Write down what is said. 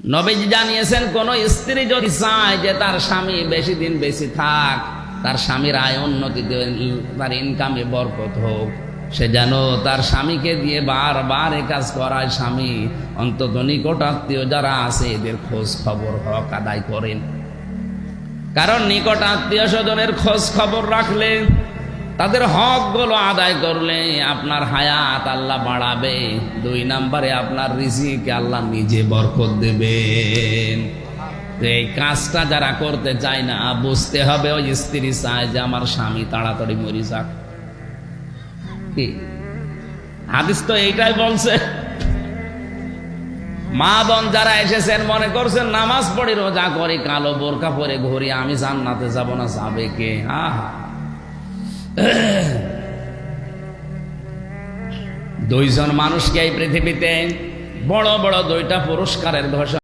নবীজি জানিয়েছেন, কোন স্ত্রী যদি চায় যে তার স্বামী বেশি দিন বেশি থাক, তার স্বামীর আয় উন্নতি, তার ইনকামে বরকত হোক, সে যেন তার স্বামীকে দিয়ে বারবার এ কাজ করায়। স্বামী অন্তত নিকট আত্মীয় যারা আছে এদের খোঁজ খবর হক আদায় করেন। কারণ নিকট আত্মীয় স্বজনের খোঁজ খবর রাখলে, তাদের হক গুলো আদায় করলে আপনার হায়াত আল্লাহ বাড়াবে। 2 নম্বরে আপনার রিজিকে আল্লাহ নিজে বরকত দেবেন। এই কাজটা যারা করতে চায় না, বুঝতে হবে ওই স্ত্রী চায় যে আমার স্বামী তাড়াতাড়ি মরে যাক। কি হাদিস তো এইটাই বলছে। মা বোন যারা এসেছেন মনে করছেন নামাজ পড়ি রোজা করি কালো বোরকা পরে ঘুরি, আমি জান্নাতে যাব না, যাবে কে? আহা, 2 জন মানুষকে এই পৃথিবীতে বড় বড় 2টা পুরস্কারের ঘোষণা